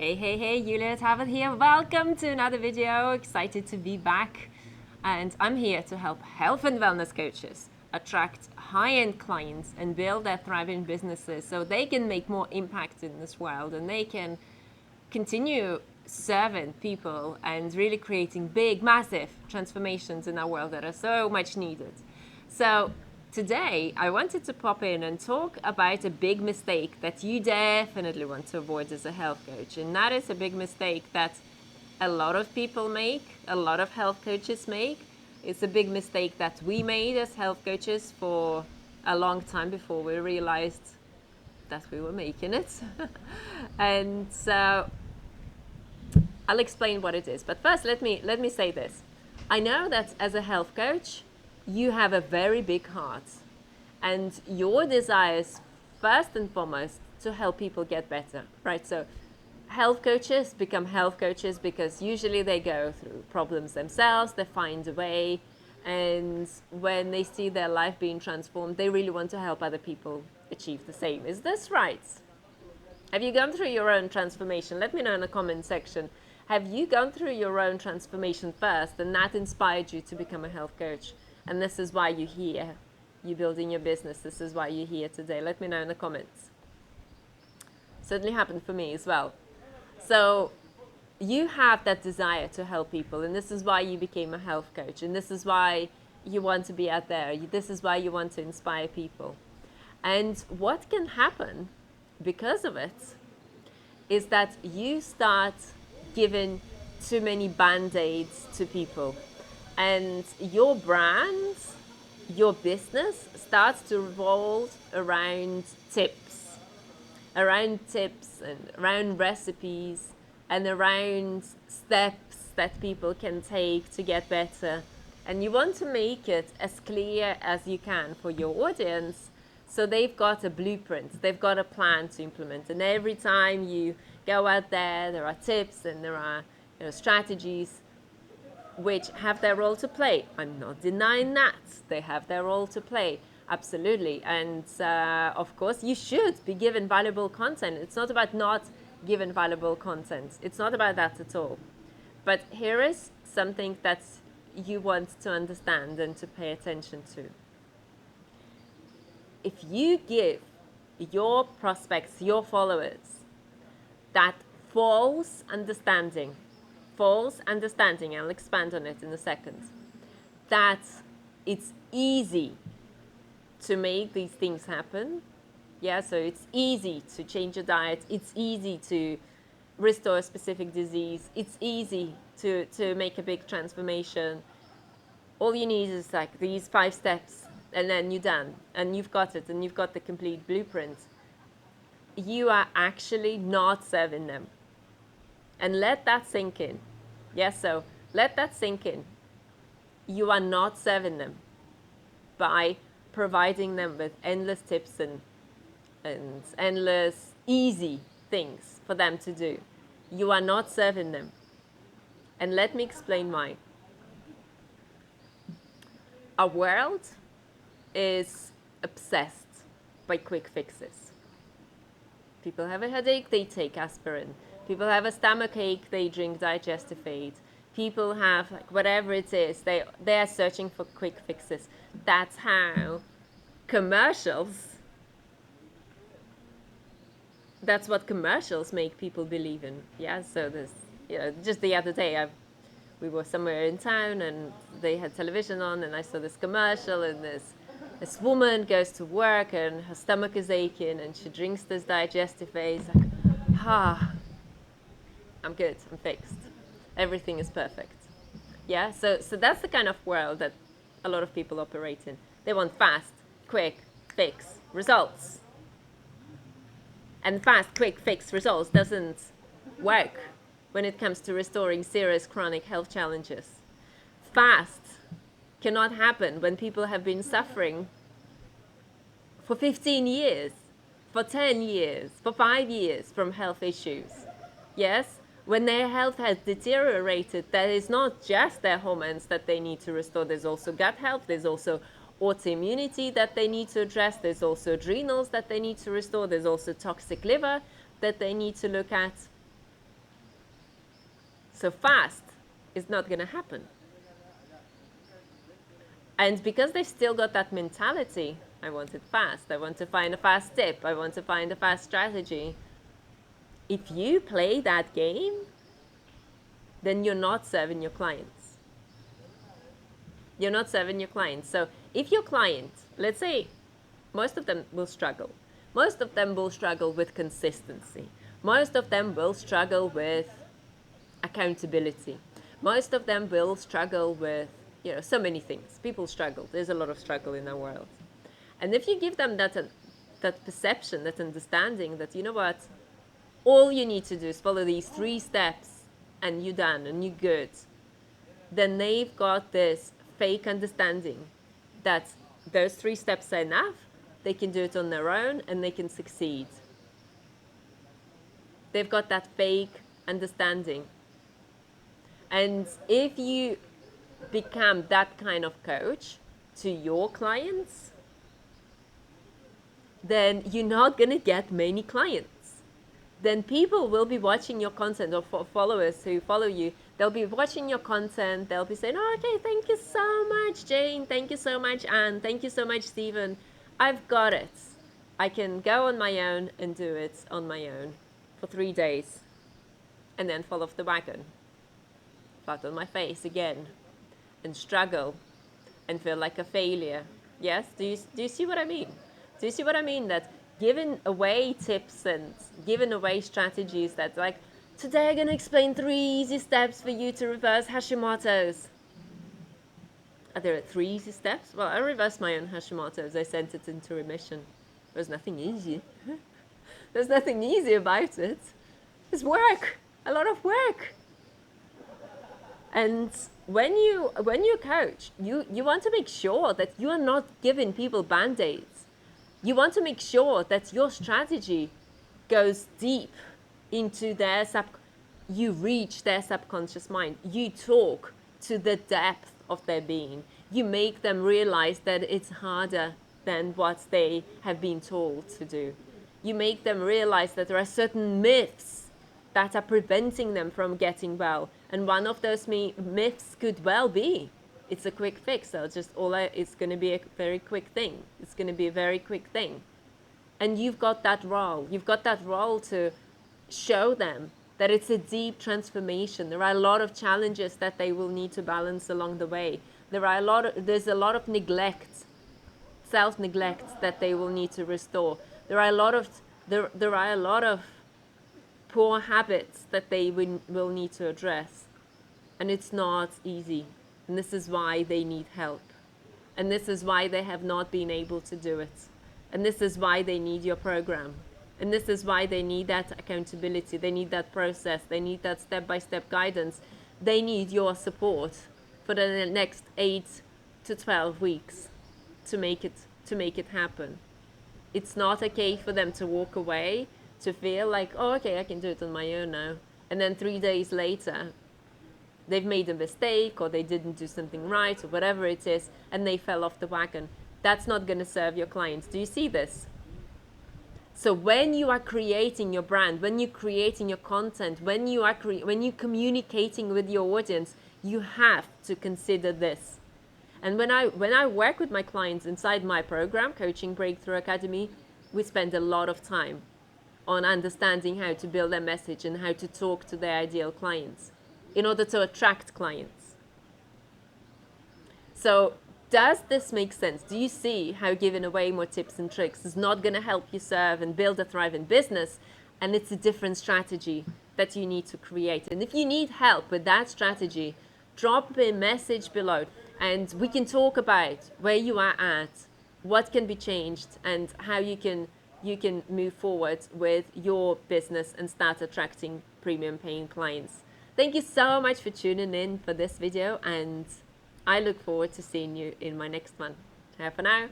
Hey, Yulia, Tarbath here. Welcome to another video. Excited to be back. And I'm here to help health and wellness coaches attract high-end clients and build their thriving businesses so they can make more impact in this world and they can continue serving people and really creating big, massive transformations in our world that are so much needed. So today I wanted to pop in and talk about a big mistake that you definitely want to avoid as a health coach. And that is a big mistake that a lot of people make, a lot of health coaches make. It's a big mistake that we made as health coaches for a long time before we realized that we were making it. And so I'll explain what it is. But first, let me say this. I know that as a health coach, you have a very big heart. And your desire is first and foremost to help people get better, right? So health coaches become health coaches because usually they go through problems themselves, they find a way, and when they see their life being transformed, they really want to help other people achieve the same. Is this right? Have you gone through your own transformation? Let me know in the comment section. Have you gone through your own transformation first and that inspired you to become a health coach? And this is why you're here. You're building your business. This is why you're here today. Let me know in the comments. Certainly happened for me as well. So you have that desire to help people, and this is why you became a health coach, and this is why you want to be out there. This is why you want to inspire people. And what can happen because of it is that you start giving too many band-aids to people, and your brand, your business starts to revolve around tips and around recipes and around steps that people can take to get better. And you want to make it as clear as you can for your audience so they've got a blueprint, they've got a plan to implement. And every time you go out there are tips and there are strategies which have their role to play. I'm not denying that. They have their role to play. Absolutely. And of course, you should be given valuable content. It's not about not given valuable content. It's not about that at all. But here is something that you want to understand and to pay attention to. If you give your prospects, your followers, that false understanding, I'll expand on it in a second, that it's easy to make these things happen. Yeah, so it's easy to change your diet. It's easy to restore a specific disease. It's easy to make a big transformation. All you need is like these 5 steps and then you're done and you've got it and you've got the complete blueprint. You are actually not serving them. And let that sink in. Yes, so let that sink in. You are not serving them by providing them with endless tips and endless easy things for them to do. You are not serving them. And let me explain why. Our world is obsessed by quick fixes. People have a headache, they take aspirin. People have a stomach ache, they drink digestive aid. People have whatever it is, they are searching for quick fixes. That's how that's what commercials make people believe in. Yeah, so this, just the other day we were somewhere in town and they had television on and I saw this commercial and this woman goes to work and her stomach is aching and she drinks this digestive aid. Like, I'm good, I'm fixed. Everything is perfect. Yeah, so that's the kind of world that a lot of people operate in. They want fast, quick, fix, results. And fast, quick, fix results doesn't work when it comes to restoring serious chronic health challenges. Fast cannot happen when people have been suffering for 15 years, for 10 years, for 5 years from health issues. Yes, when their health has deteriorated, that is not just their hormones that they need to restore. There's also gut health, there's also autoimmunity that they need to address, there's also adrenals that they need to restore, there's also toxic liver that they need to look at. So fast is not going to happen. And because they've still got that mentality, I want it fast, I want to find a fast tip, I want to find a fast strategy. If you play that game, then you're not serving your clients. You're not serving your clients. So if your client, let's say, most of them will struggle. Most of them will struggle with consistency. Most of them will struggle with accountability. Most of them will struggle with, so many things. People struggle. There's a lot of struggle in our world. And if you give them that perception, that understanding that, you know what, all you need to do is follow these 3 steps and you're done and you're good, then they've got this fake understanding that those 3 steps are enough, they can do it on their own and they can succeed. They've got that fake understanding. And if you become that kind of coach to your clients, then you're not going to get many clients. Then people will be watching your content, or followers who follow you, they'll be watching your content, they'll be saying, oh, okay, thank you so much, Jane, thank you so much, Anne, thank you so much, Stephen, I've got it. I can go on my own and do it on my own for 3 days and then fall off the wagon, flat on my face again, and struggle and feel like a failure. Yes, do you see what I mean? Do you see what I mean? That giving away tips and giving away strategies that's like, today I'm going to explain 3 easy steps for you to reverse Hashimoto's. Are there 3 easy steps? Well, I reversed my own Hashimoto's. I sent it into remission. There's nothing easy. There's nothing easy about it. It's work, a lot of work. And when you coach, you want to make sure that you are not giving people band-aids. You want to make sure that your strategy goes deep into their you reach their subconscious mind. You talk to the depth of their being. You make them realize that it's harder than what they have been told to do. You make them realize that there are certain myths that are preventing them from getting well. And one of those myths could well be, it's a quick fix. So it's going to be a very quick thing. It's going to be a very quick thing. And you've got that role. You've got that role to show them that it's a deep transformation. There are a lot of challenges that they will need to balance along the way. There's a lot of neglect, self-neglect that they will need to restore. There are a lot of poor habits that they will need to address. And it's not easy. And this is why they need help. And this is why they have not been able to do it. And this is why they need your program. And this is why they need that accountability. They need that process. They need that step-by-step guidance. They need your support for the next 8 to 12 weeks to make it happen. It's not okay for them to walk away, to feel like, oh, okay, I can do it on my own now. And then 3 days later, they've made a mistake, or they didn't do something right, or whatever it is, and they fell off the wagon. That's not going to serve your clients. Do you see this? So when you are creating your brand, when you're creating your content, when you're communicating with your audience, you have to consider this. And when I work with my clients inside my program, Coaching Breakthrough Academy, we spend a lot of time on understanding how to build their message and how to talk to their ideal clients in order to attract clients. So does this make sense? Do you see how giving away more tips and tricks is not going to help you serve and build a thriving business? And it's a different strategy that you need to create. And if you need help with that strategy, drop a message below and we can talk about where you are at, what can be changed, and how you can move forward with your business and start attracting premium paying clients. Thank you so much for tuning in for this video, and I look forward to seeing you in my next one. Ciao for now.